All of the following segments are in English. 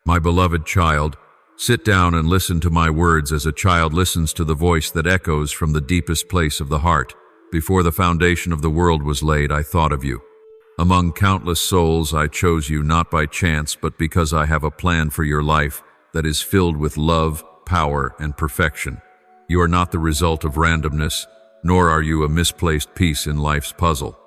My beloved child, sit down and listen to my words as a child listens to the voice that echoes from the deepest place of the heart. Before the foundation of the world was laid, I thought of you. Among countless souls, I chose you not by chance, but because I have a plan for your life that is filled with love, power, and perfection. You are not the result of randomness, nor are you a misplaced piece in life's puzzle.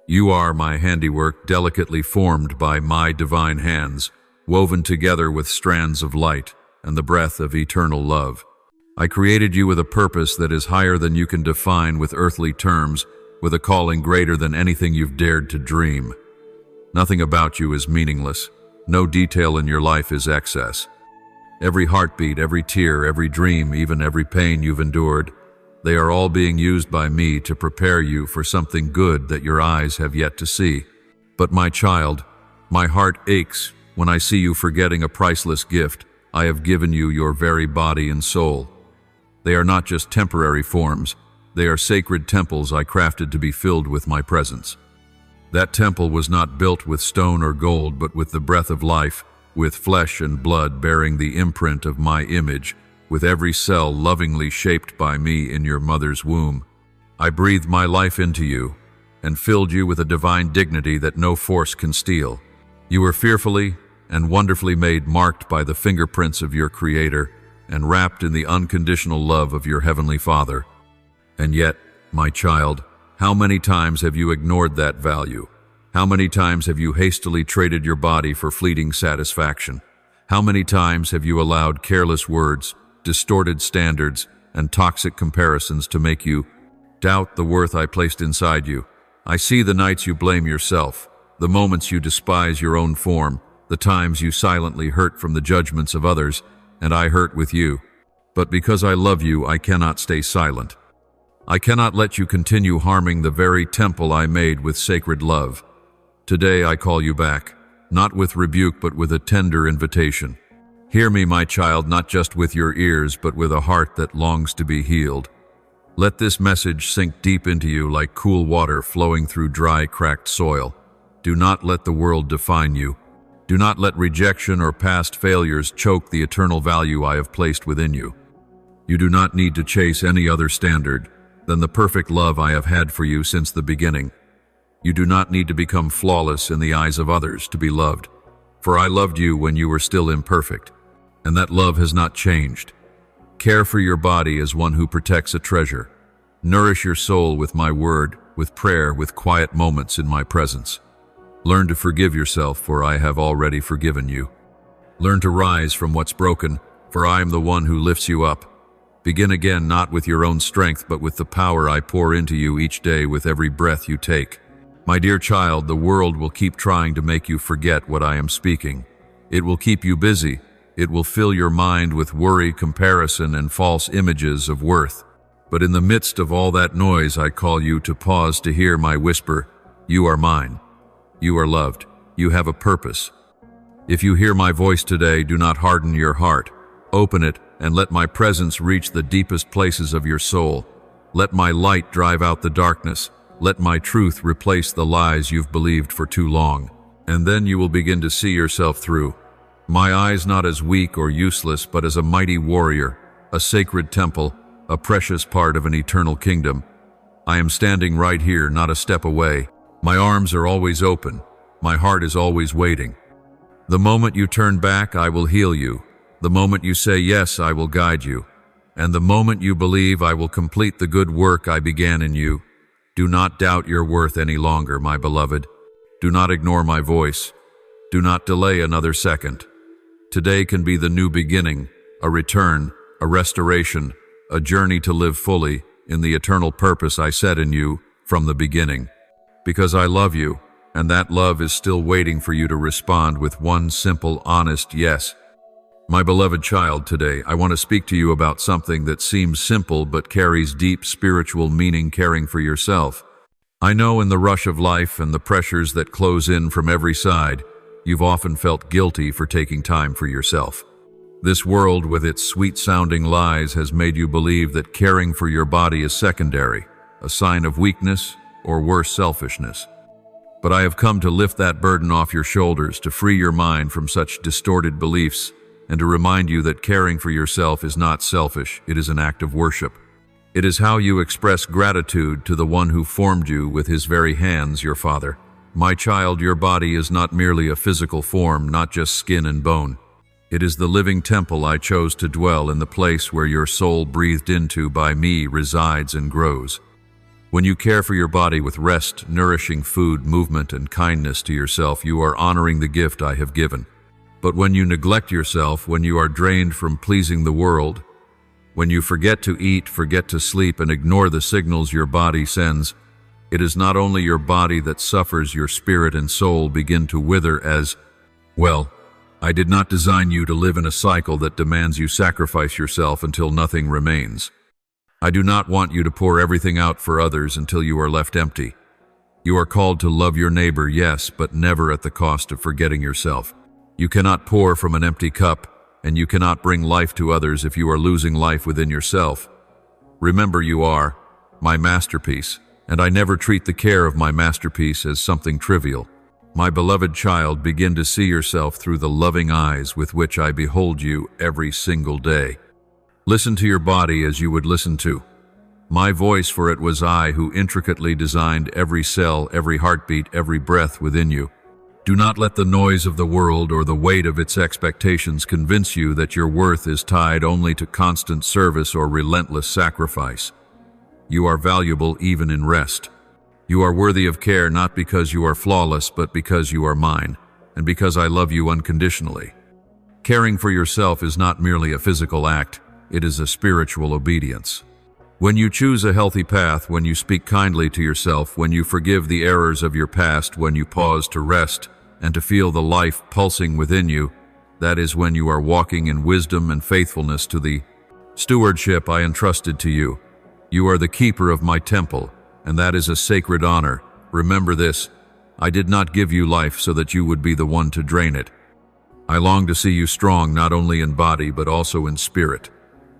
You are my handiwork, delicately formed by my divine hands, woven together with strands of light and the breath of eternal love. I created you with a purpose that is higher than you can define with earthly terms, with a calling greater than anything you've dared to dream. Nothing about you is meaningless. No detail in your life is excess. Every heartbeat, every tear, every dream, even every pain you've endured, they are all being used by me to prepare you for something good that your eyes have yet to see. But my child, my heart aches when I see you forgetting a priceless gift. I have given you your very body and soul. They are not just temporary forms. They are sacred temples I crafted to be filled with my presence. That temple was not built with stone or gold, but with the breath of life, with flesh and blood bearing the imprint of my image, with every cell lovingly shaped by me in your mother's womb. I breathed my life into you and filled you with a divine dignity that no force can steal. You were fearfully and wonderfully made, marked by the fingerprints of your Creator and wrapped in the unconditional love of your Heavenly Father. And yet, my child, how many times have you ignored that value? How many times have you hastily traded your body for fleeting satisfaction? How many times have you allowed careless words, distorted standards, and toxic comparisons to make you doubt the worth I placed inside you? I see the nights you blame yourself, the moments you despise your own form, the times you silently hurt from the judgments of others, and I hurt with you. But because I love you, I cannot stay silent. I cannot let you continue harming the very temple I made with sacred love. Today I call you back, not with rebuke but with a tender invitation. Hear me, my child, not just with your ears, but with a heart that longs to be healed. Let this message sink deep into you like cool water flowing through dry, cracked soil. Do not let the world define you. Do not let rejection or past failures choke the eternal value I have placed within you. You do not need to chase any other standard than the perfect love I have had for you since the beginning. You do not need to become flawless in the eyes of others to be loved, for I loved you when you were still imperfect, and that love has not changed. Care for your body as one who protects a treasure. Nourish your soul with my word, with prayer, with quiet moments in my presence. Learn to forgive yourself, for I have already forgiven you. Learn to rise from what's broken, for I am the one who lifts you up. Begin again, not with your own strength, but with the power I pour into you each day with every breath you take. My dear child, the world will keep trying to make you forget what I am speaking. It will keep you busy. It will fill your mind with worry, comparison, and false images of worth. But in the midst of all that noise, I call you to pause to hear my whisper. You are mine. You are loved. You have a purpose. If you hear my voice today, do not harden your heart. Open it and let my presence reach the deepest places of your soul. Let my light drive out the darkness. Let my truth replace the lies you've believed for too long. And then you will begin to see yourself through. My eyes not as weak or useless, but as a mighty warrior, a sacred temple, a precious part of an eternal kingdom. I am standing right here, not a step away. My arms are always open. My heart is always waiting. The moment you turn back, I will heal you. The moment you say yes, I will guide you. And the moment you believe, I will complete the good work I began in you. Do not doubt your worth any longer, my beloved. Do not ignore my voice. Do not delay another second. Today can be the new beginning, a return, a restoration, a journey to live fully in the eternal purpose I set in you from the beginning. Because I love you, and that love is still waiting for you to respond with one simple, honest yes. My beloved child, today I want to speak to you about something that seems simple but carries deep spiritual meaning: caring for yourself. I know in the rush of life and the pressures that close in from every side, you've often felt guilty for taking time for yourself. This world with its sweet-sounding lies has made you believe that caring for your body is secondary, a sign of weakness or worse, selfishness. But I have come to lift that burden off your shoulders, to free your mind from such distorted beliefs, and to remind you that caring for yourself is not selfish, it is an act of worship. It is how you express gratitude to the one who formed you with his very hands, your Father. My child, your body is not merely a physical form, not just skin and bone. It is the living temple I chose to dwell in, the place where your soul, breathed into by me, resides and grows. When you care for your body with rest, nourishing food, movement, and kindness to yourself, you are honoring the gift I have given. But when you neglect yourself, when you are drained from pleasing the world, when you forget to eat, forget to sleep, and ignore the signals your body sends, it is not only your body that suffers, your spirit and soul begin to wither as, well, I did not design you to live in a cycle that demands you sacrifice yourself until nothing remains. I do not want you to pour everything out for others until you are left empty. You are called to love your neighbor, yes, but never at the cost of forgetting yourself. You cannot pour from an empty cup, and you cannot bring life to others if you are losing life within yourself. Remember, you are my masterpiece, and I never treat the care of my masterpiece as something trivial. My beloved child, begin to see yourself through the loving eyes with which I behold you every single day. Listen to your body as you would listen to my voice, for it was I who intricately designed every cell, every heartbeat, every breath within you. Do not let the noise of the world or the weight of its expectations convince you that your worth is tied only to constant service or relentless sacrifice. You are valuable even in rest. You are worthy of care not because you are flawless, but because you are mine, and because I love you unconditionally. Caring for yourself is not merely a physical act, it is a spiritual obedience. When you choose a healthy path, when you speak kindly to yourself, when you forgive the errors of your past, when you pause to rest and to feel the life pulsing within you, that is when you are walking in wisdom and faithfulness to the stewardship I entrusted to you. You are the keeper of my temple, and that is a sacred honor. Remember this, I did not give you life so that you would be the one to drain it. I long to see you strong not only in body but also in spirit.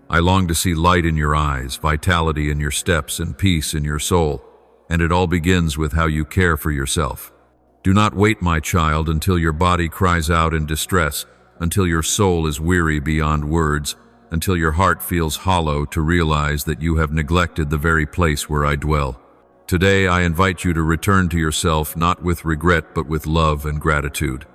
I long to see light in your eyes, vitality in your steps, and peace in your soul. And it all begins with how you care for yourself. Do not wait, my child, until your body cries out in distress, until your soul is weary beyond words, until your heart feels hollow to realize that you have neglected the very place where I dwell. Today I invite you to return to yourself, not with regret but with love and gratitude.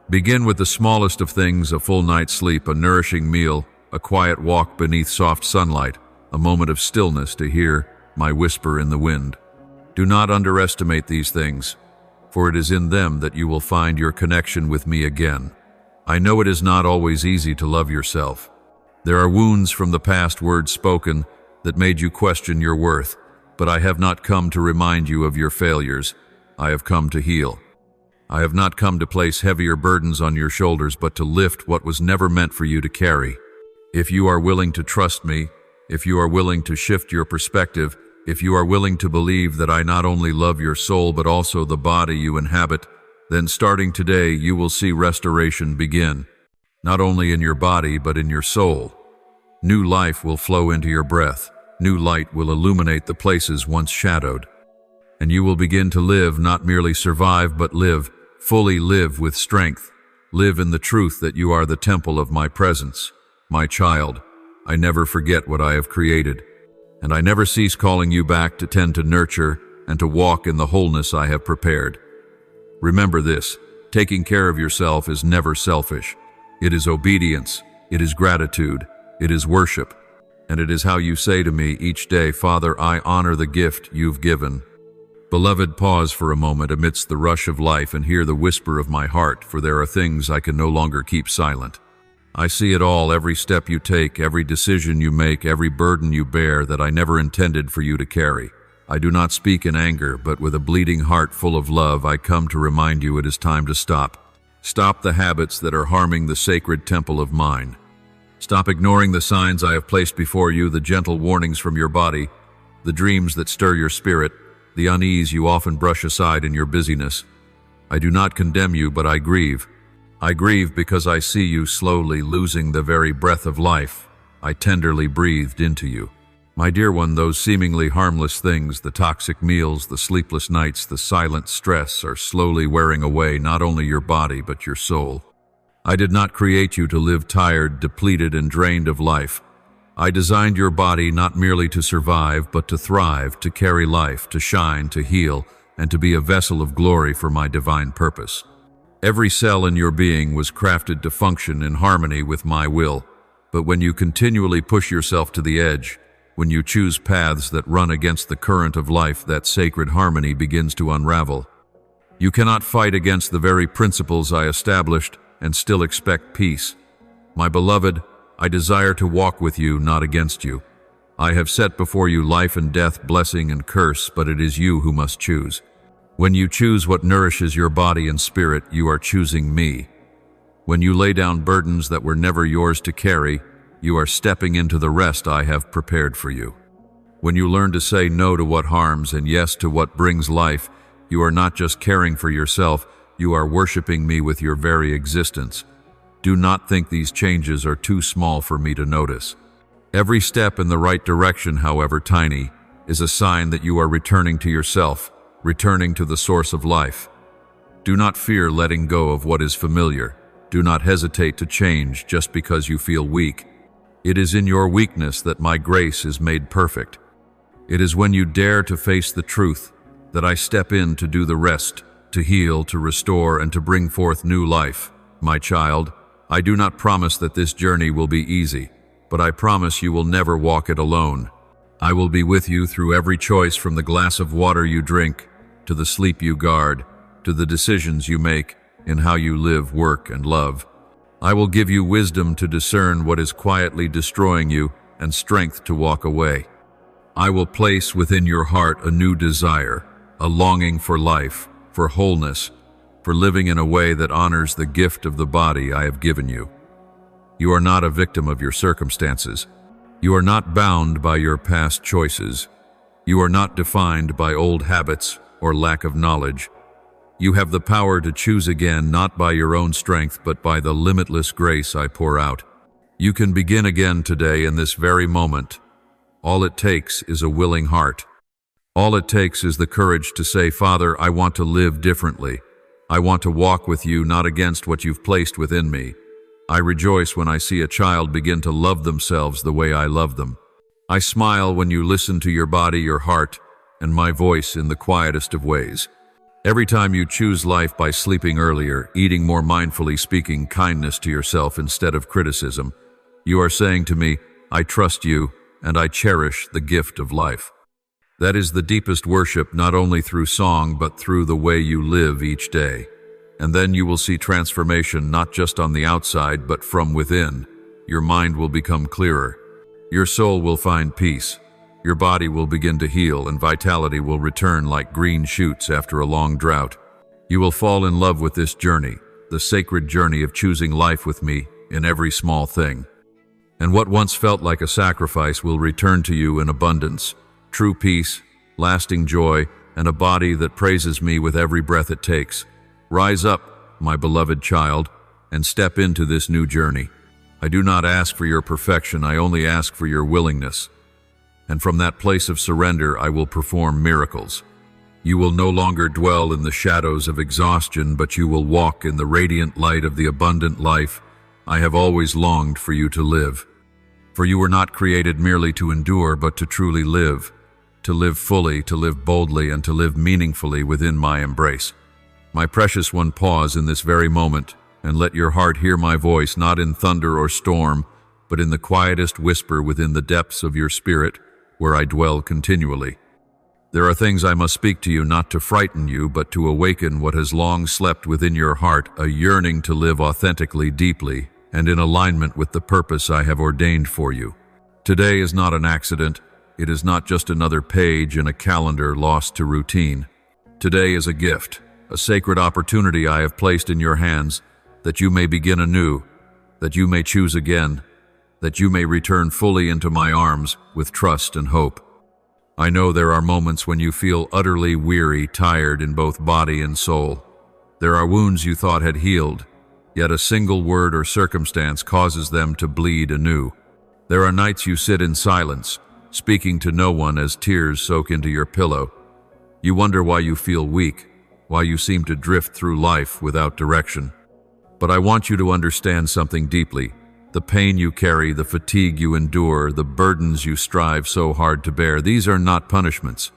Begin with the smallest of things, a full night's sleep, a nourishing meal, a quiet walk beneath soft sunlight, a moment of stillness to hear my whisper in the wind. Do not underestimate these things, for it is in them that you will find your connection with me again. I know it is not always easy to love yourself. There are wounds from the past, words spoken that made you question your worth, but I have not come to remind you of your failures. I have come to heal. I have not come to place heavier burdens on your shoulders, but to lift what was never meant for you to carry. If you are willing to trust me, if you are willing to shift your perspective, if you are willing to believe that I not only love your soul but also the body you inhabit, then starting today you will see restoration begin, not only in your body but in your soul. New life will flow into your breath. New light will illuminate the places once shadowed. And you will begin to live, not merely survive, but live, fully live with strength. Live in the truth that you are the temple of my presence. My child, I never forget what I have created, and I never cease calling you back to tend to nurture and to walk in the wholeness I have prepared. Remember this, taking care of yourself is never selfish. It is obedience, it is gratitude, it is worship, and it is how you say to me each day, Father, I honor the gift you've given. Beloved, pause for a moment amidst the rush of life and hear the whisper of my heart, for there are things I can no longer keep silent. I see it all, every step you take, every decision you make, every burden you bear that I never intended for you to carry. I do not speak in anger, but with a bleeding heart full of love, I come to remind you it is time to stop. Stop the habits that are harming the sacred temple of mine. Stop ignoring the signs I have placed before you, the gentle warnings from your body, the dreams that stir your spirit, the unease you often brush aside in your busyness. I do not condemn you, but I grieve. I grieve because I see you slowly losing the very breath of life I tenderly breathed into you. My dear one, those seemingly harmless things, the toxic meals, the sleepless nights, the silent stress, are slowly wearing away not only your body but your soul. I did not create you to live tired, depleted, and drained of life. I designed your body not merely to survive, but to thrive, to carry life, to shine, to heal, and to be a vessel of glory for my divine purpose. Every cell in your being was crafted to function in harmony with my will. But when you continually push yourself to the edge, when you choose paths that run against the current of life, that sacred harmony begins to unravel. You cannot fight against the very principles I established and still expect peace. My beloved, I desire to walk with you, not against you. I have set before you life and death, blessing and curse, but it is you who must choose. When you choose what nourishes your body and spirit, you are choosing me. When you lay down burdens that were never yours to carry, you are stepping into the rest I have prepared for you. When you learn to say no to what harms and yes to what brings life, you are not just caring for yourself, you are worshiping me with your very existence. Do not think these changes are too small for me to notice. Every step in the right direction, however tiny, is a sign that you are returning to yourself, returning to the source of life. Do not fear letting go of what is familiar. Do not hesitate to change just because you feel weak. It is in your weakness that my grace is made perfect. It is when you dare to face the truth that I step in to do the rest, to heal, to restore, and to bring forth new life. My child, I do not promise that this journey will be easy, but I promise you will never walk it alone. I will be with you through every choice, from the glass of water you drink, to the sleep you guard, to the decisions you make in how you live, work, and love. I will give you wisdom to discern what is quietly destroying you and strength to walk away. I will place within your heart a new desire, a longing for life, for wholeness, for living in a way that honors the gift of the body I have given you. You are not a victim of your circumstances. You are not bound by your past choices. You are not defined by old habits or lack of knowledge. You have the power to choose again, not by your own strength, but by the limitless grace I pour out. You can begin again today, in this very moment. All it takes is a willing heart. All it takes is the courage to say, Father, I want to live differently. I want to walk with you, not against what you've placed within me. I rejoice when I see a child begin to love themselves the way I love them. I smile when you listen to your body, your heart, and my voice in the quietest of ways. Every time you choose life by sleeping earlier, eating more mindfully, speaking kindness to yourself instead of criticism, you are saying to me, I trust you and I cherish the gift of life. That is the deepest worship, not only through song, but through the way you live each day. And then you will see transformation, not just on the outside, but from within. Your mind will become clearer. Your soul will find peace. Your body will begin to heal, and vitality will return like green shoots after a long drought. You will fall in love with this journey, the sacred journey of choosing life with me in every small thing. And what once felt like a sacrifice will return to you in abundance. True peace, lasting joy, and a body that praises me with every breath it takes. Rise up, my beloved child, and step into this new journey. I do not ask for your perfection, I only ask for your willingness. And from that place of surrender, I will perform miracles. You will no longer dwell in the shadows of exhaustion, but you will walk in the radiant light of the abundant life I have always longed for you to live. For you were not created merely to endure, but to truly live. To live fully, to live boldly, and to live meaningfully within my embrace. My precious one, pause in this very moment, and let your heart hear my voice, not in thunder or storm, but in the quietest whisper within the depths of your spirit, where I dwell continually. There are things I must speak to you, not to frighten you, but to awaken what has long slept within your heart, a yearning to live authentically, deeply, and in alignment with the purpose I have ordained for you. Today is not an accident. It is not just another page in a calendar lost to routine. Today is a gift, a sacred opportunity I have placed in your hands, that you may begin anew, that you may choose again, that you may return fully into my arms with trust and hope. I know there are moments when you feel utterly weary, tired in both body and soul. There are wounds you thought had healed, yet a single word or circumstance causes them to bleed anew. There are nights you sit in silence, speaking to no one as tears soak into your pillow. You wonder why you feel weak, why you seem to drift through life without direction. But I want you to understand something deeply. The pain you carry, the fatigue you endure, the burdens you strive so hard to bear, these are not punishments.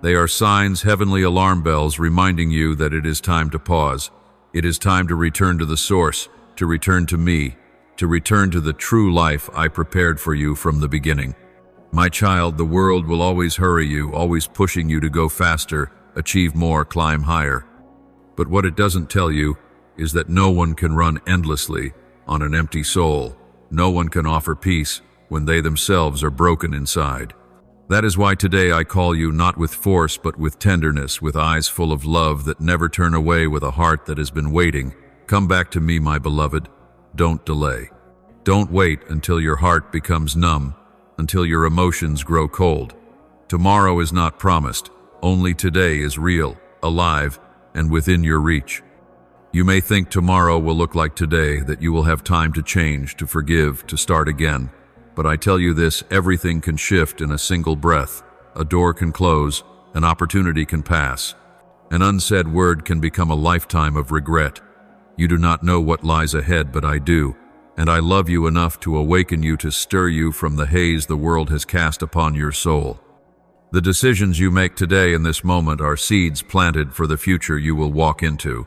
They are signs, heavenly alarm bells reminding you that it is time to pause. It is time to return to the source, to return to me, to return to the true life I prepared for you from the beginning. My child, the world will always hurry you, always pushing you to go faster, achieve more, climb higher. But what it doesn't tell you is that no one can run endlessly on an empty soul. No one can offer peace when they themselves are broken inside. That is why today I call you not with force but with tenderness, with eyes full of love that never turn away, with a heart that has been waiting. Come back to me, my beloved. Don't delay. Don't wait until your heart becomes numb, until your emotions grow cold. Tomorrow is not promised. Only today is real, alive, and within your reach. You may think tomorrow will look like today, that you will have time to change, to forgive, to start again. But I tell you this, everything can shift in a single breath. A door can close, an opportunity can pass. An unsaid word can become a lifetime of regret. You do not know what lies ahead, but I do. And I love you enough to awaken you, to stir you from the haze the world has cast upon your soul. The decisions you make today in this moment are seeds planted for the future you will walk into.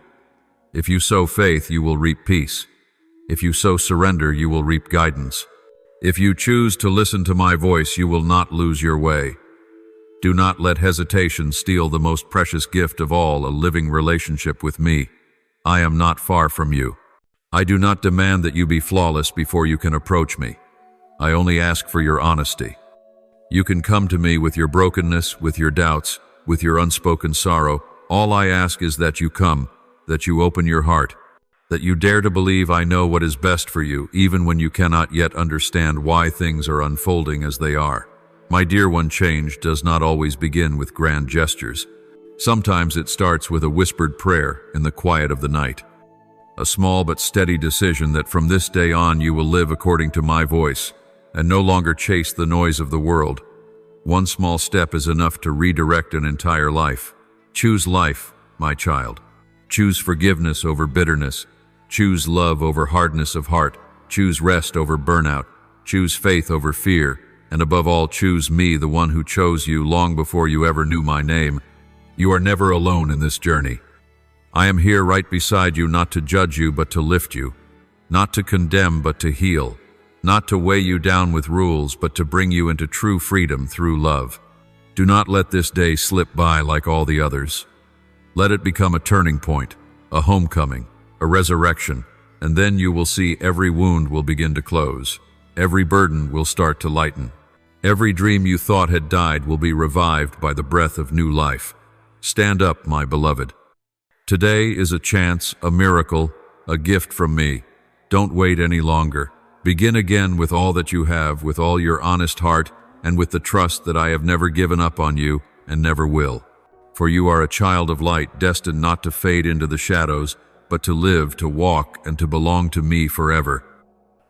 If you sow faith, you will reap peace. If you sow surrender, you will reap guidance. If you choose to listen to my voice, you will not lose your way. Do not let hesitation steal the most precious gift of all, a living relationship with me. I am not far from you. I do not demand that you be flawless before you can approach me. I only ask for your honesty. You can come to me with your brokenness, with your doubts, with your unspoken sorrow. All I ask is that you come, that you open your heart, that you dare to believe I know what is best for you, even when you cannot yet understand why things are unfolding as they are. My dear one, change does not always begin with grand gestures. Sometimes it starts with a whispered prayer in the quiet of the night. A small but steady decision that from this day on you will live according to my voice and no longer chase the noise of the world. One small step is enough to redirect an entire life. Choose life, my child. Choose forgiveness over bitterness. Choose love over hardness of heart. Choose rest over burnout. Choose faith over fear. And above all, choose me, the one who chose you long before you ever knew my name. You are never alone in this journey. I am here right beside you, not to judge you, but to lift you. Not to condemn, but to heal. Not to weigh you down with rules, but to bring you into true freedom through love. Do not let this day slip by like all the others. Let it become a turning point, a homecoming, a resurrection, and then you will see every wound will begin to close. Every burden will start to lighten. Every dream you thought had died will be revived by the breath of new life. Stand up, my beloved. Today is a chance, a miracle, a gift from me. Don't wait any longer. Begin again with all that you have, with all your honest heart, and with the trust that I have never given up on you and never will. For you are a child of light, destined not to fade into the shadows, but to live, to walk, and to belong to me forever.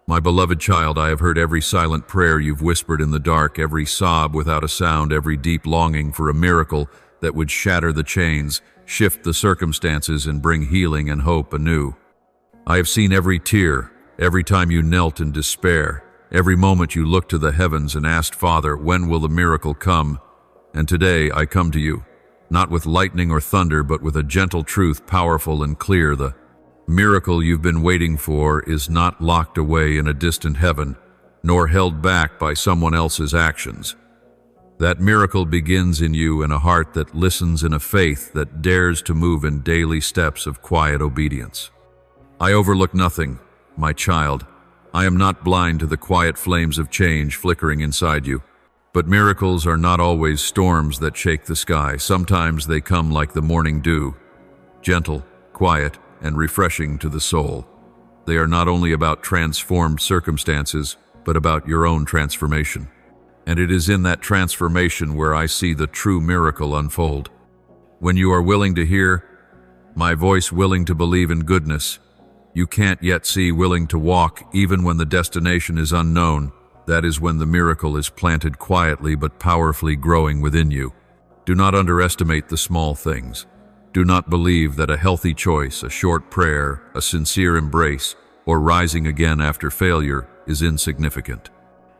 My beloved child, I have heard every silent prayer you've whispered in the dark, every sob without a sound, every deep longing for a miracle that would shatter the chains, shift the circumstances, and bring healing and hope anew. I have seen every tear, every time you knelt in despair, every moment you looked to the heavens and asked, Father, when will the miracle come? And today I come to you, not with lightning or thunder, but with a gentle truth, powerful and clear. The miracle you've been waiting for is not locked away in a distant heaven, nor held back by someone else's actions. That miracle begins in you, in a heart that listens, in a faith that dares to move in daily steps of quiet obedience. I overlook nothing, my child. I am not blind to the quiet flames of change flickering inside you. But miracles are not always storms that shake the sky. Sometimes they come like the morning dew, gentle, quiet, and refreshing to the soul. They are not only about transformed circumstances, but about your own transformation. And it is in that transformation where I see the true miracle unfold. When you are willing to hear my voice, willing to believe in goodness, you can't yet see, willing to walk even when the destination is unknown, That is when the miracle is planted quietly but powerfully growing within you. Do not underestimate the small things. Do not believe that a healthy choice, a short prayer, a sincere embrace, or rising again after failure is insignificant.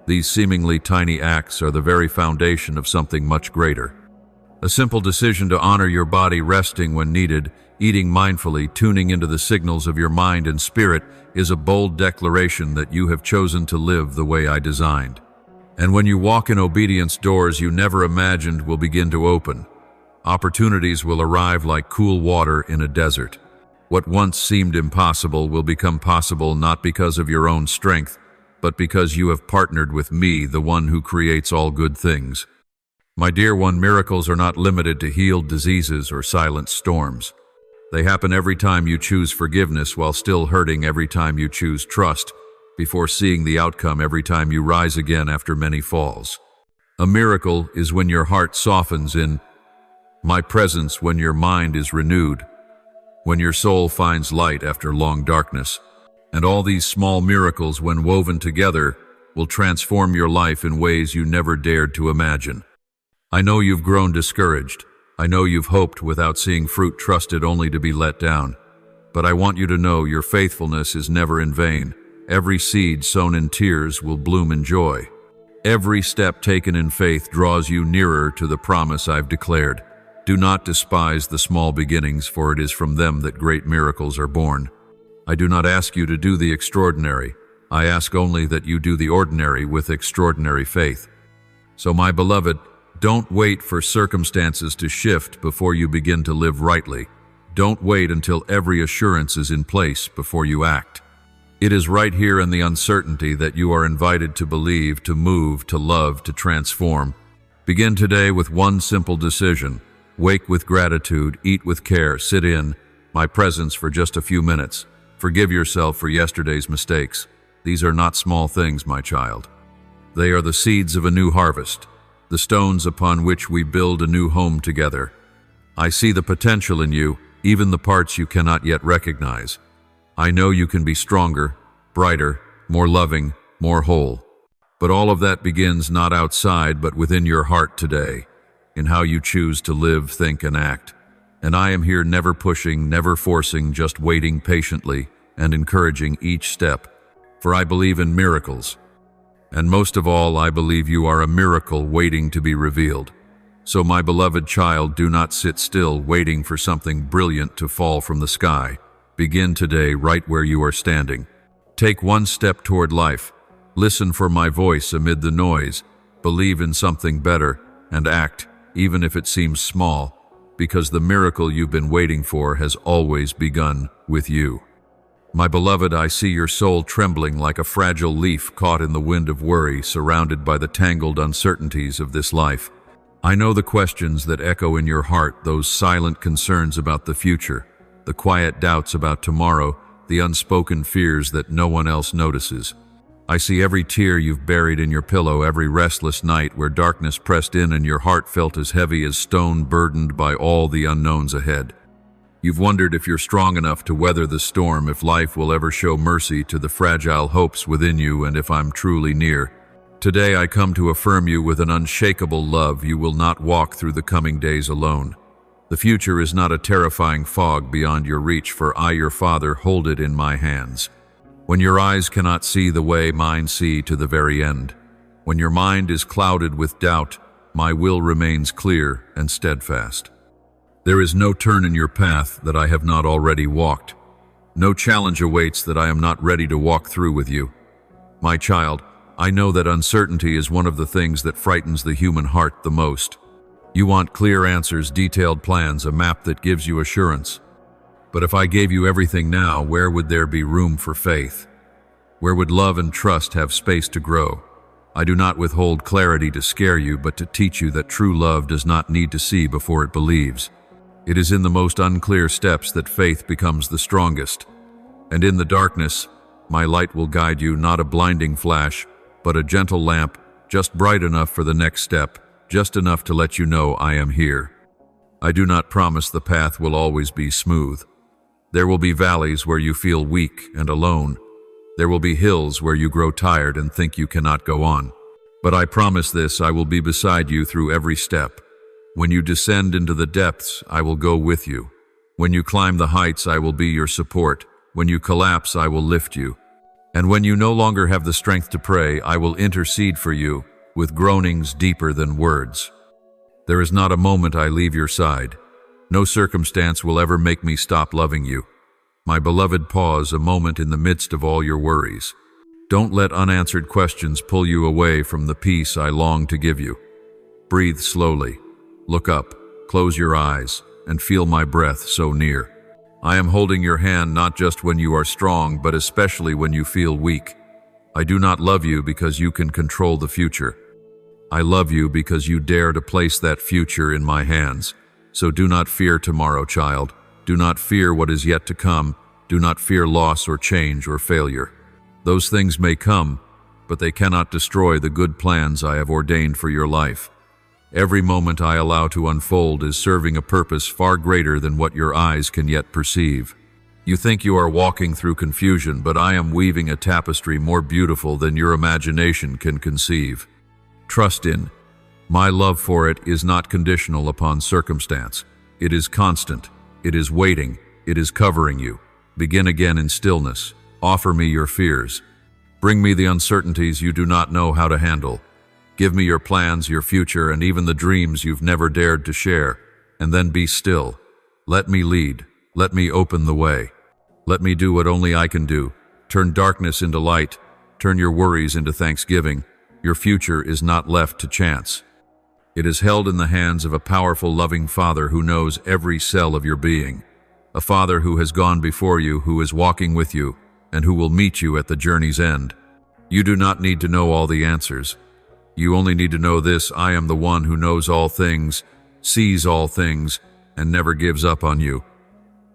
These seemingly tiny acts are the very foundation of something much greater. A simple decision to honor your body resting when needed, eating mindfully, tuning into the signals of your mind and spirit is a bold declaration that you have chosen to live the way I designed. And when you walk in obedience, doors you never imagined will begin to open. Opportunities will arrive like cool water in a desert. What once seemed impossible will become possible not because of your own strength, but because you have partnered with me, the one who creates all good things. My dear one, miracles are not limited to healed diseases or silent storms. They happen every time you choose forgiveness while still hurting, every time you choose trust before seeing the outcome, every time you rise again after many falls. A miracle is when your heart softens in my presence, when your mind is renewed, when your soul finds light after long darkness. And all these small miracles, when woven together, will transform your life in ways you never dared to imagine. I know you've grown discouraged. I know you've hoped without seeing fruit, trusted only to be let down. But I want you to know your faithfulness is never in vain. Every seed sown in tears will bloom in joy. Every step taken in faith draws you nearer to the promise I've declared. Do not despise the small beginnings, for it is from them that great miracles are born. I do not ask you to do the extraordinary. I ask only that you do the ordinary with extraordinary faith. So, my beloved, don't wait for circumstances to shift before you begin to live rightly. Don't wait until every assurance is in place before you act. It is right here in the uncertainty that you are invited to believe, to move, to love, to transform. Begin today with one simple decision. Wake with gratitude, eat with care, sit in my presence for just a few minutes. Forgive yourself for yesterday's mistakes. These are not small things, my child. They are the seeds of a new harvest, the stones upon which we build a new home together. I see the potential in you, even the parts you cannot yet recognize. I know you can be stronger, brighter, more loving, more whole. But all of that begins not outside, but within your heart today, in how you choose to live, think, and act. And I am here never pushing, never forcing, just waiting patiently and encouraging each step. For I believe in miracles. And most of all, I believe you are a miracle waiting to be revealed. So, my beloved child, do not sit still waiting for something brilliant to fall from the sky. Begin today right where you are standing. Take one step toward life. Listen for my voice amid the noise. Believe in something better and act, even if it seems small, because the miracle you've been waiting for has always begun with you. My beloved, I see your soul trembling like a fragile leaf caught in the wind of worry, surrounded by the tangled uncertainties of this life. I know the questions that echo in your heart, those silent concerns about the future, the quiet doubts about tomorrow, the unspoken fears that no one else notices. I see every tear you've buried in your pillow, every restless night where darkness pressed in and your heart felt as heavy as stone, burdened by all the unknowns ahead. You've wondered if you're strong enough to weather the storm, if life will ever show mercy to the fragile hopes within you, and if I'm truly near. Today I come to affirm you with an unshakable love. You will not walk through the coming days alone. The future is not a terrifying fog beyond your reach, for I, your Father, hold it in my hands. When your eyes cannot see the way mine see to the very end, when your mind is clouded with doubt, my will remains clear and steadfast. There is no turn in your path that I have not already walked. No challenge awaits that I am not ready to walk through with you. My child, I know that uncertainty is one of the things that frightens the human heart the most. You want clear answers, detailed plans, a map that gives you assurance. But if I gave you everything now, where would there be room for faith? Where would love and trust have space to grow? I do not withhold clarity to scare you, but to teach you that true love does not need to see before it believes. It is in the most unclear steps that faith becomes the strongest. And in the darkness, my light will guide you, not a blinding flash, but a gentle lamp, just bright enough for the next step, just enough to let you know I am here. I do not promise the path will always be smooth. There will be valleys where you feel weak and alone, There will be hills where you grow tired and think you cannot go on. But I promise this, I will be beside you through every step. When you descend into the depths, I will go with you. When you climb the heights, I will be your support. When you collapse, I will lift you. And when you no longer have the strength to pray, I will intercede for you with groanings deeper than words. There is not a moment I leave your side. No circumstance will ever make me stop loving you. My beloved, pause a moment in the midst of all your worries. Don't let unanswered questions pull you away from the peace I long to give you. Breathe slowly. Look up, close your eyes, and feel my breath so near. I am holding your hand not just when you are strong, but especially when you feel weak. I do not love you because you can control the future. I love you because you dare to place that future in my hands. So do not fear tomorrow, child. Do not fear what is yet to come. Do not fear loss or change or failure. Those things may come, but they cannot destroy the good plans I have ordained for your life. Every moment I allow to unfold is serving a purpose far greater than what your eyes can yet perceive. You think you are walking through confusion, but I am weaving a tapestry more beautiful than your imagination can conceive. Trust in. My love for it is not conditional upon circumstance. It is constant. It is waiting. It is covering you. Begin again in stillness. Offer me your fears. Bring me the uncertainties you do not know how to handle. Give me your plans, your future, and even the dreams you've never dared to share. And then be still. Let me lead. Let me open the way. Let me do what only I can do. Turn darkness into light. Turn your worries into thanksgiving. Your future is not left to chance. It is held in the hands of a powerful, loving Father who knows every cell of your being. A Father who has gone before you, who is walking with you, and who will meet you at the journey's end. You do not need to know all the answers. You only need to know this: I am the one who knows all things, sees all things, and never gives up on you.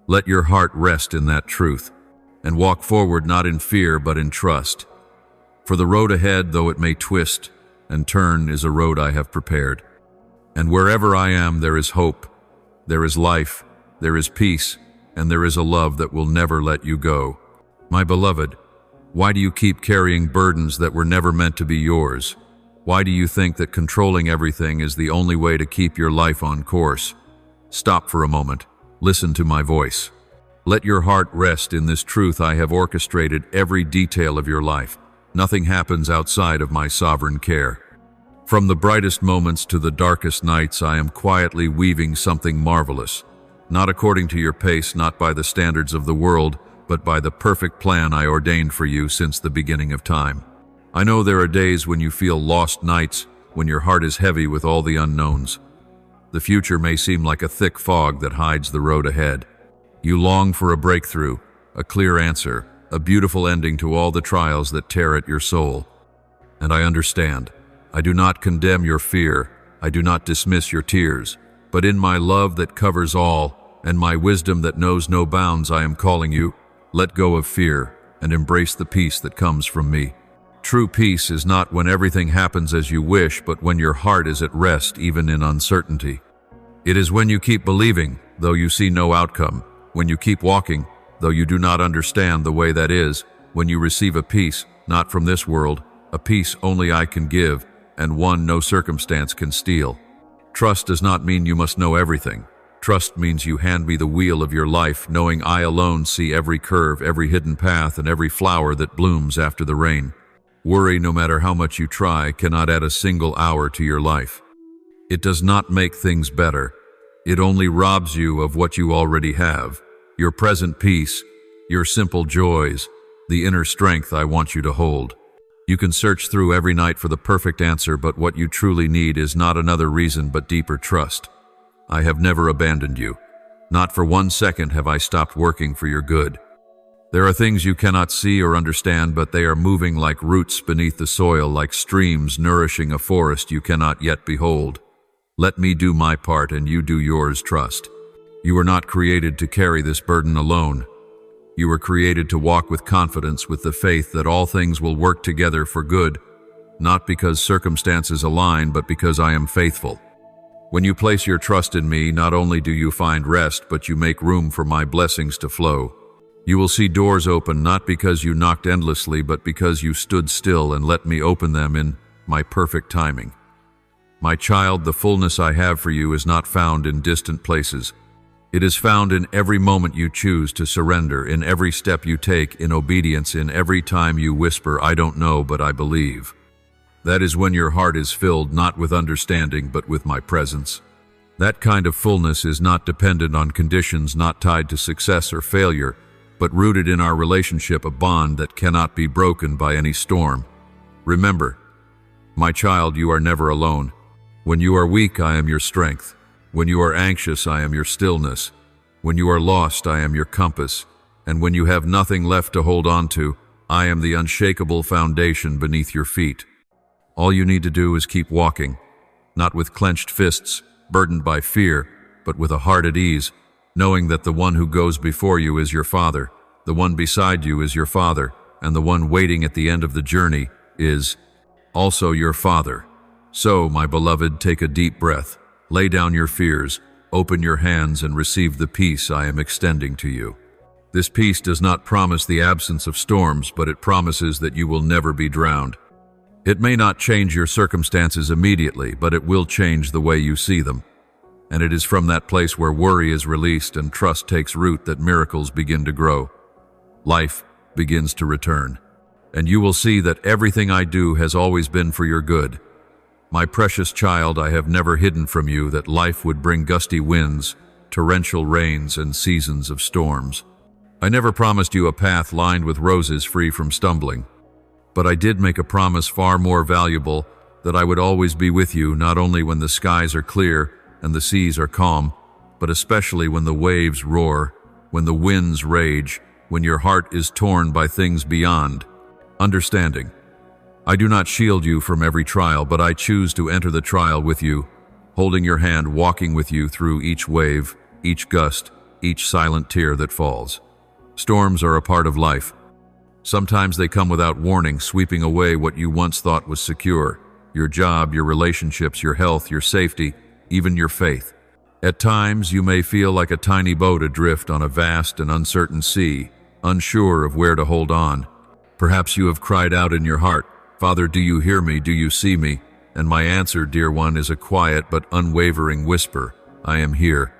Let your heart rest in that truth, and walk forward not in fear but in trust. For the road ahead, though it may twist and turn, is a road I have prepared. And wherever I am, there is hope, there is life, there is peace, and there is a love that will never let you go. My beloved, why do you keep carrying burdens that were never meant to be yours? Why do you think that controlling everything is the only way to keep your life on course? Stop for a moment. Listen to my voice. Let your heart rest in this truth: I have orchestrated every detail of your life. Nothing happens outside of my sovereign care. From the brightest moments to the darkest nights, I am quietly weaving something marvelous. Not according to your pace, not by the standards of the world, but by the perfect plan I ordained for you since the beginning of time. I know there are days when you feel lost, nights when your heart is heavy with all the unknowns. The future may seem like a thick fog that hides the road ahead. You long for a breakthrough, a clear answer, a beautiful ending to all the trials that tear at your soul. And I understand. I do not condemn your fear. I do not dismiss your tears. But in my love that covers all, and my wisdom that knows no bounds, I am calling you. Let go of fear and embrace the peace that comes from me. True peace is not when everything happens as you wish, but when your heart is at rest even in uncertainty. It is when you keep believing, though you see no outcome, when you keep walking, though you do not understand the way that is, when you receive a peace, not from this world, a peace only I can give, and one no circumstance can steal. Trust does not mean you must know everything. Trust means you hand me the wheel of your life, knowing I alone see every curve, every hidden path, and every flower that blooms after the rain. Worry, no matter how much you try, cannot add a single hour to your life. It does not make things better. It only robs you of what you already have: your present peace, your simple joys, the inner strength I want you to hold. You can search through every night for the perfect answer, but what you truly need is not another reason but deeper trust. I have never abandoned you. Not for 1 second have I stopped working for your good. There are things you cannot see or understand, but they are moving like roots beneath the soil, like streams nourishing a forest you cannot yet behold. Let me do my part and you do yours. Trust. You were not created to carry this burden alone. You were created to walk with confidence, with the faith that all things will work together for good, not because circumstances align, but because I am faithful. When you place your trust in me, not only do you find rest, but you make room for my blessings to flow. You will see doors open not because you knocked endlessly, but because you stood still and let me open them in my perfect timing. My child, the fullness I have for you is not found in distant places. It is found in every moment you choose to surrender, in every step you take in obedience, in every time you whisper, "I don't know, but I believe." That is when your heart is filled not with understanding, but with my presence. That kind of fullness is not dependent on conditions, not tied to success or failure, but rooted in our relationship, a bond that cannot be broken by any storm. Remember, my child, you are never alone. When you are weak, I am your strength. When you are anxious, I am your stillness. When you are lost, I am your compass. And when you have nothing left to hold on to, I am the unshakable foundation beneath your feet. All you need to do is keep walking, not with clenched fists, burdened by fear, but with a heart at ease, knowing that the one who goes before you is your Father, the one beside you is your Father, and the one waiting at the end of the journey is also your Father. So, my beloved, take a deep breath, lay down your fears, open your hands, and receive the peace I am extending to you. This peace does not promise the absence of storms, but it promises that you will never be drowned. It may not change your circumstances immediately, but it will change the way you see them. And it is from that place where worry is released and trust takes root that miracles begin to grow. Life begins to return. And you will see that everything I do has always been for your good. My precious child, I have never hidden from you that life would bring gusty winds, torrential rains, and seasons of storms. I never promised you a path lined with roses free from stumbling. But I did make a promise far more valuable, that I would always be with you, not only when the skies are clear and the seas are calm, but especially when the waves roar, when the winds rage, when your heart is torn by things beyond understanding. I do not shield you from every trial, but I choose to enter the trial with you, holding your hand, walking with you through each wave, each gust, each silent tear that falls. Storms are a part of life. Sometimes they come without warning, sweeping away what you once thought was secure: your job, your relationships, your health, your safety, even your faith. At times, you may feel like a tiny boat adrift on a vast and uncertain sea, unsure of where to hold on. Perhaps you have cried out in your heart, "Father, do you hear me? Do you see me?" And my answer, dear one, is a quiet but unwavering whisper: I am here.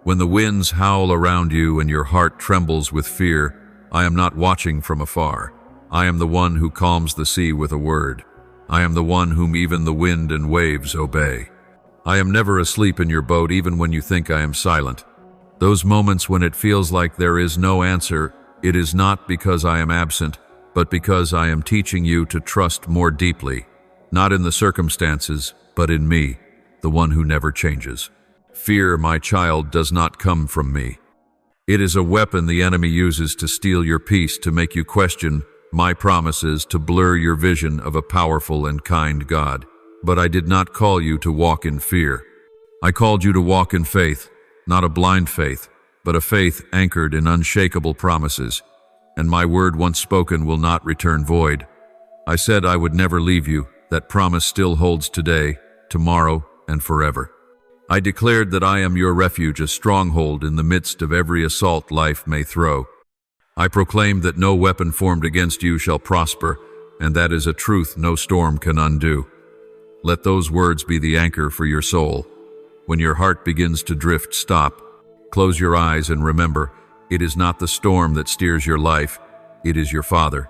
When the winds howl around you and your heart trembles with fear, I am not watching from afar. I am the one who calms the sea with a word. I am the one whom even the wind and waves obey. I am never asleep in your boat, even when you think I am silent. Those moments when it feels like there is no answer, it is not because I am absent, but because I am teaching you to trust more deeply, not in the circumstances, but in me, the one who never changes. Fear, my child, does not come from me. It is a weapon the enemy uses to steal your peace, to make you question my promises, to blur your vision of a powerful and kind God. But I did not call you to walk in fear. I called you to walk in faith, not a blind faith, but a faith anchored in unshakable promises. And my word once spoken will not return void. I said I would never leave you. That promise still holds today, tomorrow, and forever. I declared that I am your refuge, a stronghold in the midst of every assault life may throw. I proclaimed that no weapon formed against you shall prosper, and that is a truth no storm can undo. Let those words be the anchor for your soul. When your heart begins to drift, stop. Close your eyes and remember, it is not the storm that steers your life, it is your Father.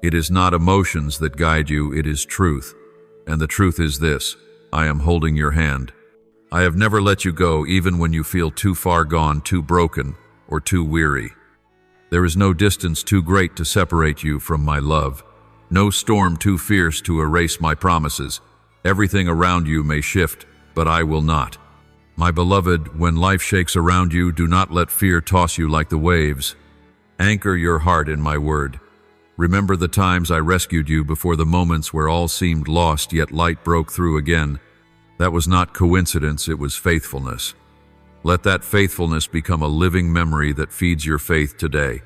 It is not emotions that guide you, it is truth. And the truth is this: I am holding your hand. I have never let you go, even when you feel too far gone, too broken, or too weary. There is no distance too great to separate you from my love, no storm too fierce to erase my promises. Everything around you may shift, but I will not. My beloved, when life shakes around you, do not let fear toss you like the waves. Anchor your heart in my word. Remember the times I rescued you, before the moments where all seemed lost, yet light broke through again. That was not coincidence, it was faithfulness. Let that faithfulness become a living memory that feeds your faith today.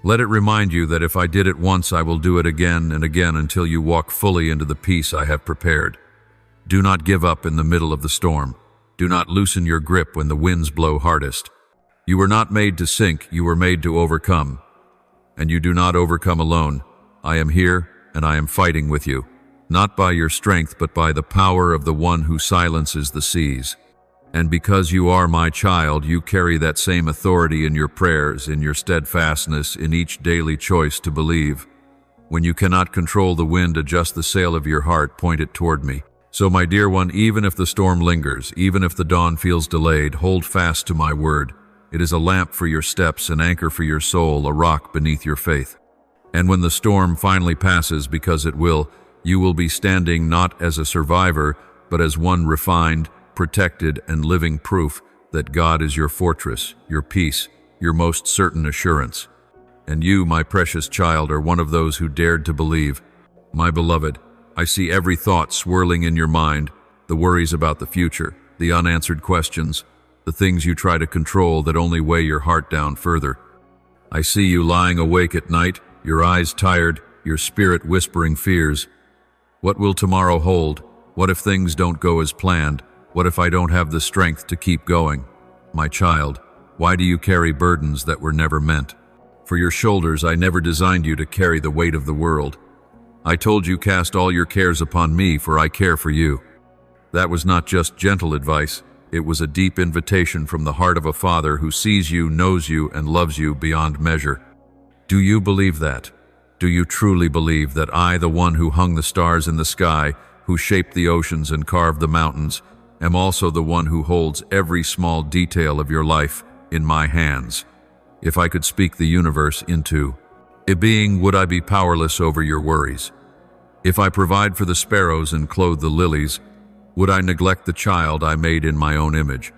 Let it remind you that if I did it once, I will do it again and again until you walk fully into the peace I have prepared. Do not give up in the middle of the storm. Do not loosen your grip when the winds blow hardest. You were not made to sink, you were made to overcome. And you do not overcome alone. I am here, and I am fighting with you, not by your strength, but by the power of the one who silences the seas. And because you are my child, you carry that same authority in your prayers, in your steadfastness, in each daily choice to believe. When you cannot control the wind, adjust the sail of your heart, point it toward me. So, my dear one, even if the storm lingers, even if the dawn feels delayed, hold fast to my word. It is a lamp for your steps, an anchor for your soul, a rock beneath your faith. And when the storm finally passes, because it will, you will be standing not as a survivor, but as one refined, protected, and living proof that God is your fortress, your peace, your most certain assurance. And you, my precious child, are one of those who dared to believe. My beloved, I see every thought swirling in your mind, the worries about the future, the unanswered questions, the things you try to control that only weigh your heart down further. I see you lying awake at night, your eyes tired, your spirit whispering fears. What will tomorrow hold? What if things don't go as planned? What if I don't have the strength to keep going? My child, why do you carry burdens that were never meant? For your shoulders I never designed you to carry the weight of the world. I told you, cast all your cares upon me, for I care for you. That was not just gentle advice. It was a deep invitation from the heart of a father who sees you, knows you, and loves you beyond measure. Do you believe that? Do you truly believe that I, the one who hung the stars in the sky, who shaped the oceans and carved the mountains, am also the one who holds every small detail of your life in my hands? If I could speak the universe into a being, would I be powerless over your worries? If I provide for the sparrows and clothe the lilies, would I neglect the child I made in my own image?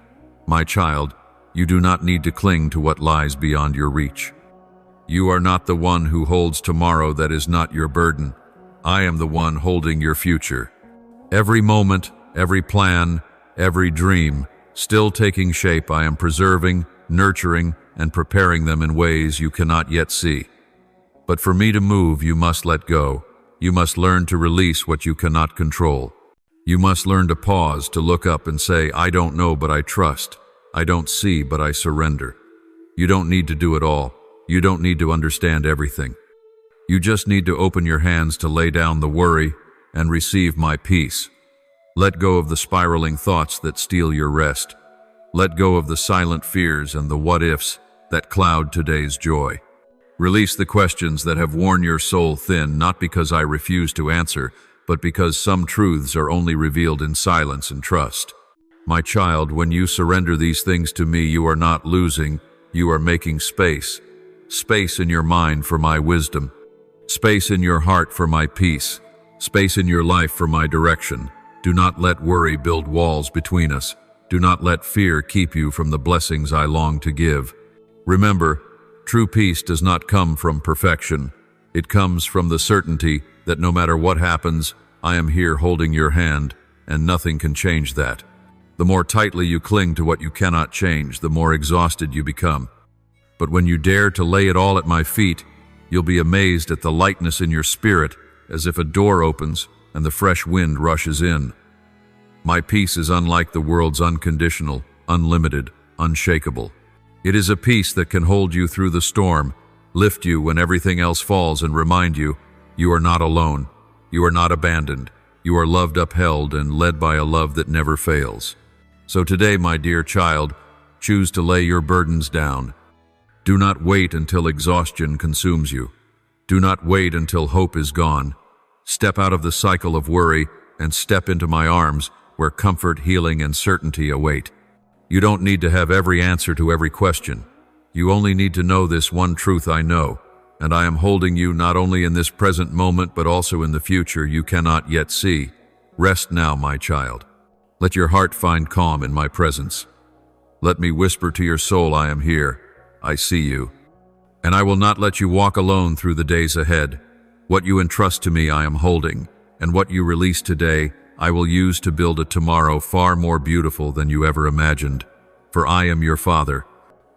My child, you do not need to cling to what lies beyond your reach. You are not the one who holds tomorrow that is not your burden. I am the one holding your future. Every moment, every plan, every dream, still taking shape, I am preserving, nurturing, and preparing them in ways you cannot yet see. But for me to move, you must let go. You must learn to release what you cannot control. You must learn to pause, to look up and say, I don't know, but I trust. I don't see, but I surrender. You don't need to do it all. You don't need to understand everything. You just need to open your hands to lay down the worry and receive my peace. Let go of the spiraling thoughts that steal your rest. Let go of the silent fears and the what-ifs that cloud today's joy. Release the questions that have worn your soul thin, not because I refuse to answer, but because some truths are only revealed in silence and trust. My child, when you surrender these things to me, you are not losing, you are making space. Space in your mind for my wisdom. Space in your heart for my peace. Space in your life for my direction. Do not let worry build walls between us. Do not let fear keep you from the blessings I long to give. Remember, true peace does not come from perfection. It comes from the certainty that no matter what happens, I am here holding your hand, and nothing can change that. The more tightly you cling to what you cannot change, the more exhausted you become. But when you dare to lay it all at my feet, you'll be amazed at the lightness in your spirit, as if a door opens and the fresh wind rushes in. My peace is unlike the world's unconditional, unlimited, unshakable. It is a peace that can hold you through the storm, lift you when everything else falls, and remind you, you are not alone. You are not abandoned. You are loved, upheld, and led by a love that never fails. So today, my dear child, choose to lay your burdens down. Do not wait until exhaustion consumes you. Do not wait until hope is gone. Step out of the cycle of worry and step into my arms where comfort, healing, and certainty await. You don't need to have every answer to every question. You only need to know this one truth I know, and I am holding you not only in this present moment but also in the future you cannot yet see. Rest now, my child. Let your heart find calm in my presence. Let me whisper to your soul, I am here. I see you. And I will not let you walk alone through the days ahead. What you entrust to me I am holding, and what you release today I will use to build a tomorrow far more beautiful than you ever imagined. For I am your Father,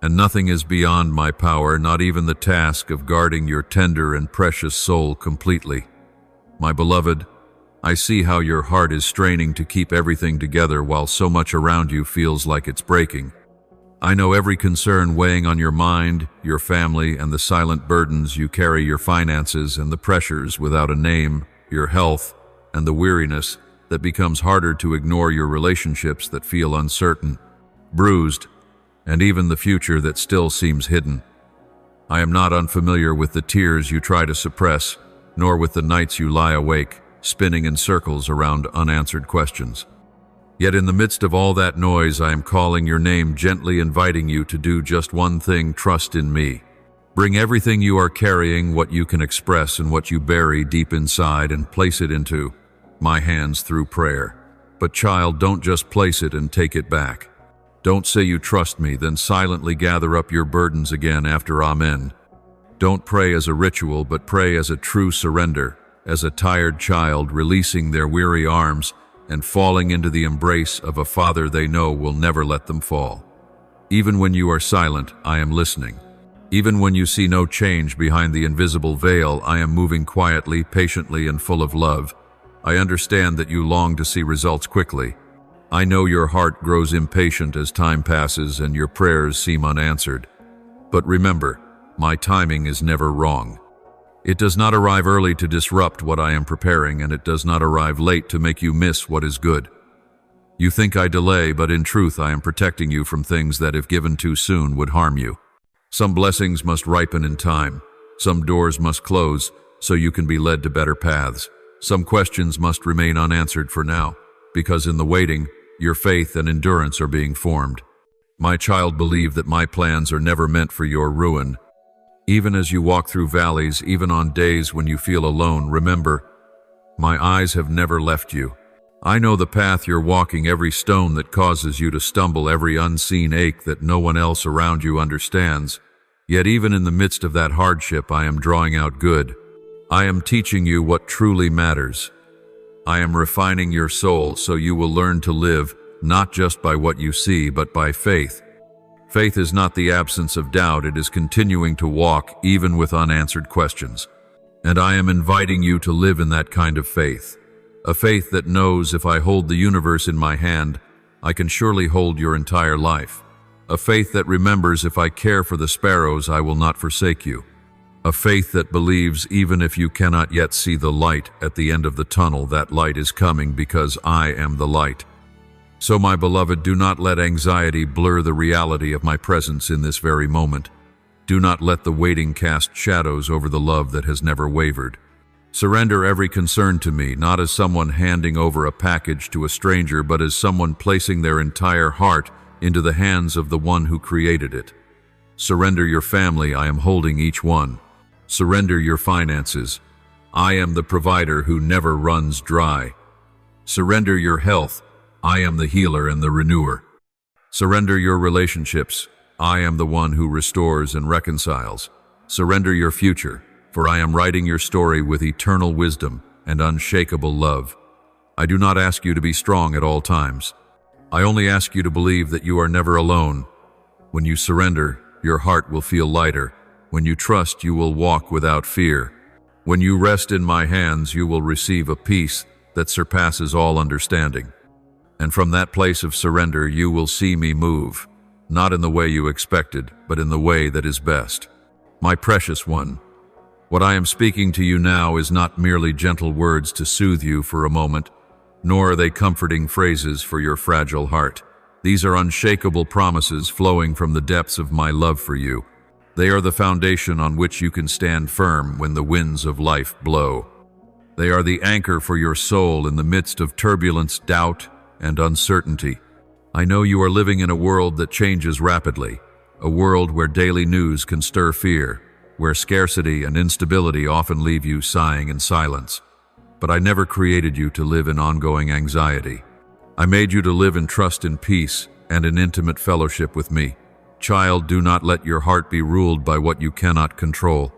and nothing is beyond my power, not even the task of guarding your tender and precious soul completely. My beloved, I see how your heart is straining to keep everything together while so much around you feels like it's breaking. I know every concern weighing on your mind, your family, and the silent burdens you carry, your finances and the pressures without a name, your health, and the weariness that becomes harder to ignore, your relationships that feel uncertain, bruised, and even the future that still seems hidden. I am not unfamiliar with the tears you try to suppress, nor with the nights you lie awake, spinning in circles around unanswered questions. Yet in the midst of all that noise, I am calling your name, gently inviting you to do just one thing: trust in me. Bring everything you are carrying, what you can express and what you bury deep inside, and place it into my hands through prayer. But child, don't just place it and take it back. Don't say you trust me, then silently gather up your burdens again after Amen. Don't pray as a ritual, but pray as a true surrender, as a tired child releasing their weary arms and falling into the embrace of a Father they know will never let them fall. Even when you are silent, I am listening. Even when you see no change behind the invisible veil, I am moving quietly, patiently, and full of love. I understand that you long to see results quickly. I know your heart grows impatient as time passes and your prayers seem unanswered. But remember, my timing is never wrong. It does not arrive early to disrupt what I am preparing, and it does not arrive late to make you miss what is good. You think I delay, but in truth I am protecting you from things that, if given too soon, would harm you. Some blessings must ripen in time. Some doors must close so you can be led to better paths. Some questions must remain unanswered for now, because in the waiting, your faith and endurance are being formed. My child, believe that my plans are never meant for your ruin. Even as you walk through valleys, even on days when you feel alone, remember, my eyes have never left you. I know the path you're walking, every stone that causes you to stumble, every unseen ache that no one else around you understands. Yet even in the midst of that hardship, I am drawing out good. I am teaching you what truly matters. I am refining your soul so you will learn to live not just by what you see, but by faith. Faith is not the absence of doubt, it is continuing to walk even with unanswered questions. And I am inviting you to live in that kind of faith. A faith that knows if I hold the universe in my hand, I can surely hold your entire life. A faith that remembers if I care for the sparrows, I will not forsake you. A faith that believes even if you cannot yet see the light at the end of the tunnel, that light is coming because I am the light. So, my beloved, do not let anxiety blur the reality of my presence in this very moment. Do not let the waiting cast shadows over the love that has never wavered. Surrender every concern to me, not as someone handing over a package to a stranger, but as someone placing their entire heart into the hands of the one who created it. Surrender your family, I am holding each one. Surrender your finances. I am the provider who never runs dry. Surrender your health. I am the healer and the renewer. Surrender your relationships. I am the one who restores and reconciles. Surrender your future, for I am writing your story with eternal wisdom and unshakable love. I do not ask you to be strong at all times. I only ask you to believe that you are never alone. When you surrender, your heart will feel lighter. When you trust, you will walk without fear. When you rest in my hands, you will receive a peace that surpasses all understanding. And from that place of surrender, you will see me move, not in the way you expected, but in the way that is best. My precious one, what I am speaking to you now is not merely gentle words to soothe you for a moment, nor are they comforting phrases for your fragile heart. These are unshakable promises flowing from the depths of my love for you. They are the foundation on which you can stand firm when the winds of life blow. They are the anchor for your soul in the midst of turbulence, doubt, and uncertainty. I know you are living in a world that changes rapidly, a world where daily news can stir fear, where scarcity and instability often leave you sighing in silence. But I never created you to live in ongoing anxiety. I made you to live in trust and peace and in intimate fellowship with me. Child, do not let your heart be ruled by what you cannot control.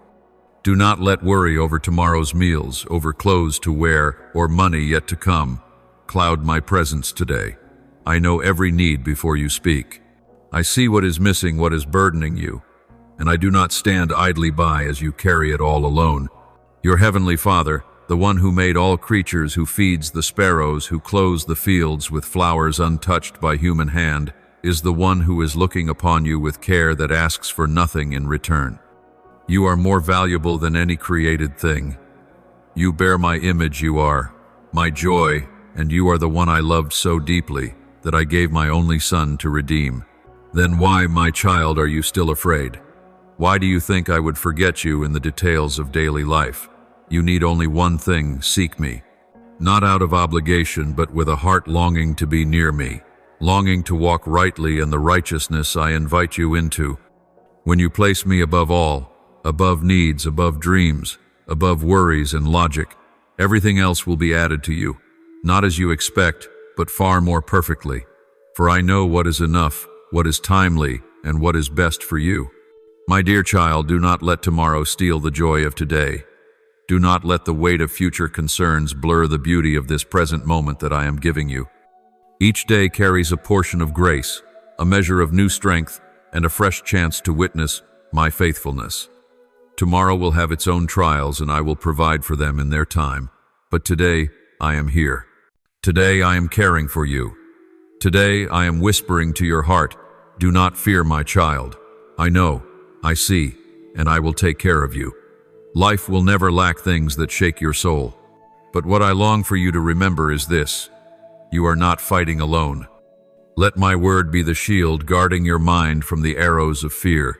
Do not let worry over tomorrow's meals, over clothes to wear, or money yet to come cloud my presence today. I know every need before you speak. I see what is missing, what is burdening you, and I do not stand idly by as you carry it all alone. Your heavenly Father, the one who made all creatures, who feeds the sparrows, who clothes the fields with flowers untouched by human hand, is the one who is looking upon you with care that asks for nothing in return. You are more valuable than any created thing. You bear my image, you are my joy, and you are the one I loved so deeply that I gave my only son to redeem. Then why, my child, are you still afraid? Why do you think I would forget you in the details of daily life? You need only one thing: seek me. Not out of obligation, but with a heart longing to be near me, longing to walk rightly in the righteousness I invite you into. When you place me above all, above needs, above dreams, above worries and logic, everything else will be added to you, not as you expect, but far more perfectly. For I know what is enough, what is timely, and what is best for you. My dear child, do not let tomorrow steal the joy of today. Do not let the weight of future concerns blur the beauty of this present moment that I am giving you. Each day carries a portion of grace, a measure of new strength, and a fresh chance to witness my faithfulness. Tomorrow will have its own trials, and I will provide for them in their time. But today, I am here. Today, I am caring for you. Today, I am whispering to your heart, do not fear, my child. I know, I see, and I will take care of you. Life will never lack things that shake your soul. But what I long for you to remember is this: you are not fighting alone. Let my word be the shield guarding your mind from the arrows of fear.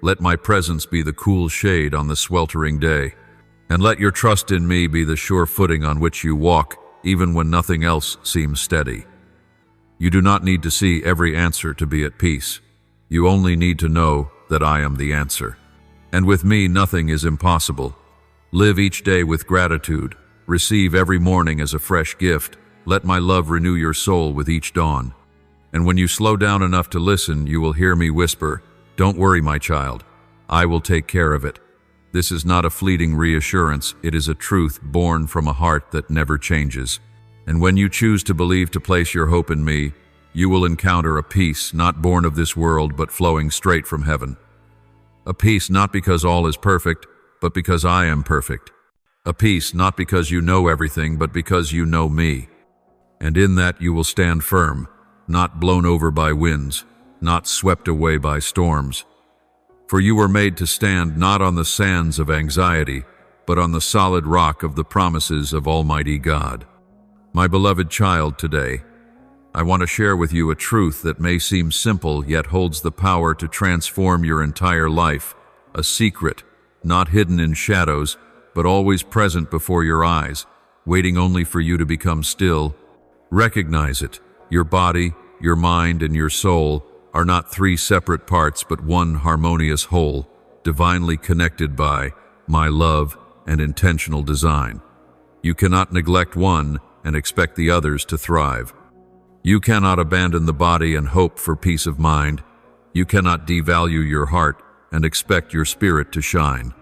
Let my presence be the cool shade on the sweltering day. And let your trust in me be the sure footing on which you walk, even when nothing else seems steady. You do not need to see every answer to be at peace. You only need to know that I am the answer. And with me, nothing is impossible. Live each day with gratitude. Receive every morning as a fresh gift. Let my love renew your soul with each dawn. And when you slow down enough to listen, you will hear me whisper, don't worry, my child. I will take care of it. This is not a fleeting reassurance. It is a truth born from a heart that never changes. And when you choose to believe, to place your hope in me, you will encounter a peace not born of this world, but flowing straight from heaven. A peace not because all is perfect, but because I am perfect. A peace not because you know everything, but because you know me. And in that you will stand firm, not blown over by winds, not swept away by storms. For you were made to stand not on the sands of anxiety, but on the solid rock of the promises of Almighty God. My beloved child, today, I want to share with you a truth that may seem simple, yet holds the power to transform your entire life. A secret, not hidden in shadows, but always present before your eyes, waiting only for you to become still. Recognize it. Your body, your mind, and your soul are not three separate parts, but one harmonious whole, divinely connected by my love and intentional design. You cannot neglect one and expect the others to thrive. You cannot abandon the body and hope for peace of mind. You cannot devalue your heart and expect your spirit to shine.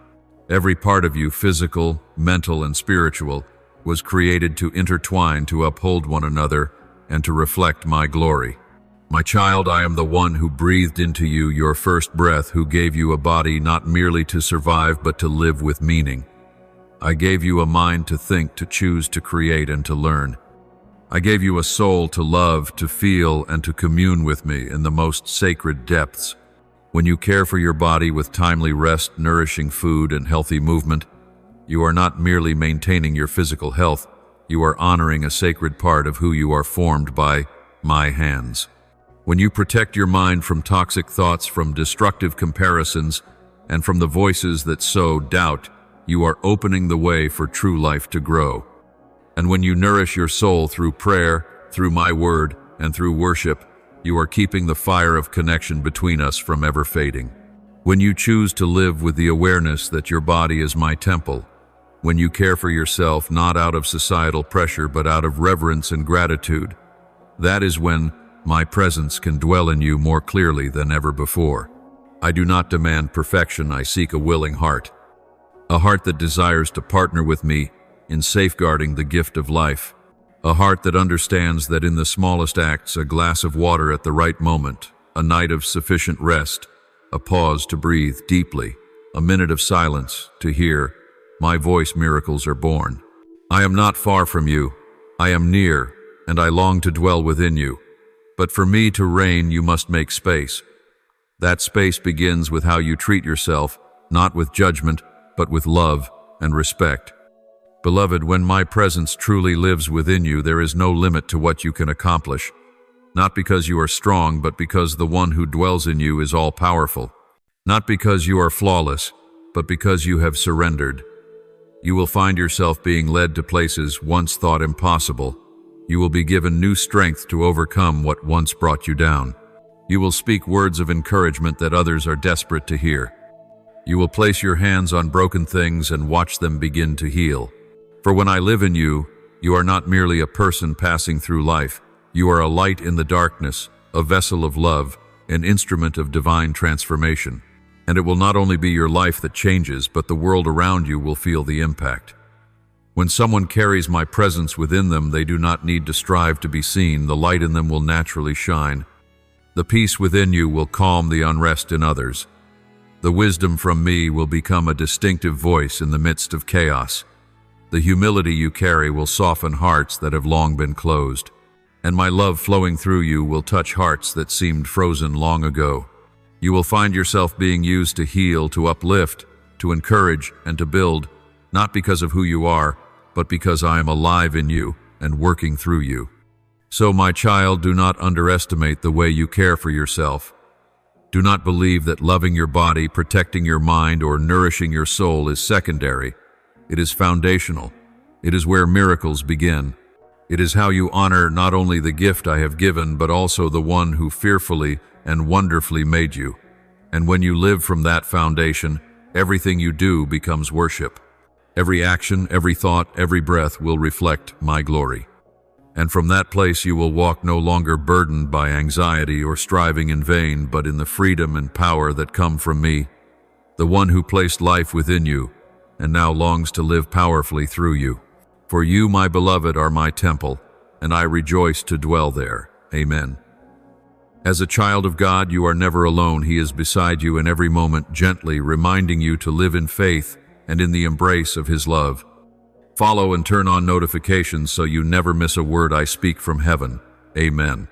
Every part of you, physical, mental, and spiritual, was created to intertwine, to uphold one another, and to reflect my glory. My child, I am the one who breathed into you your first breath, who gave you a body not merely to survive, but to live with meaning. I gave you a mind to think, to choose, to create, and to learn. I gave you a soul to love, to feel, and to commune with me in the most sacred depths. When you care for your body with timely rest, nourishing food, and healthy movement, you are not merely maintaining your physical health, you are honoring a sacred part of who you are, formed by my hands. When you protect your mind from toxic thoughts, from destructive comparisons, and from the voices that sow doubt, you are opening the way for true life to grow. And when you nourish your soul through prayer, through my word, and through worship, you are keeping the fire of connection between us from ever fading. When you choose to live with the awareness that your body is my temple, when you care for yourself not out of societal pressure but out of reverence and gratitude, that is when my presence can dwell in you more clearly than ever before. I do not demand perfection, I seek a willing heart. A heart that desires to partner with me in safeguarding the gift of life. A heart that understands that in the smallest acts, a glass of water at the right moment, a night of sufficient rest, a pause to breathe deeply, a minute of silence to hear my voice, miracles are born. I am not far from you. I am near, and I long to dwell within you. But for me to reign, you must make space. That space begins with how you treat yourself, not with judgment, but with love and respect. Beloved, when my presence truly lives within you, there is no limit to what you can accomplish. Not because you are strong, but because the one who dwells in you is all-powerful. Not because you are flawless, but because you have surrendered. You will find yourself being led to places once thought impossible. You will be given new strength to overcome what once brought you down. You will speak words of encouragement that others are desperate to hear. You will place your hands on broken things and watch them begin to heal. For when I live in you, you are not merely a person passing through life. You are a light in the darkness, a vessel of love, an instrument of divine transformation. And it will not only be your life that changes, but the world around you will feel the impact. When someone carries my presence within them, they do not need to strive to be seen. The light in them will naturally shine. The peace within you will calm the unrest in others. The wisdom from me will become a distinctive voice in the midst of chaos. The humility you carry will soften hearts that have long been closed. And my love flowing through you will touch hearts that seemed frozen long ago. You will find yourself being used to heal, to uplift, to encourage, and to build, not because of who you are, but because I am alive in you and working through you. So, my child, do not underestimate the way you care for yourself. Do not believe that loving your body, protecting your mind, or nourishing your soul is secondary. It is foundational. It is where miracles begin. It is how you honor not only the gift I have given, but also the one who fearfully and wonderfully made you. And when you live from that foundation, everything you do becomes worship. Every action, every thought, every breath will reflect my glory. And from that place you will walk no longer burdened by anxiety or striving in vain, but in the freedom and power that come from me, the one who placed life within you and now longs to live powerfully through you. For you, my beloved, are my temple, and I rejoice to dwell there. Amen. As a child of God, you are never alone. He is beside you in every moment, gently reminding you to live in faith and in the embrace of His love. Follow and turn on notifications so you never miss a word I speak from heaven. Amen.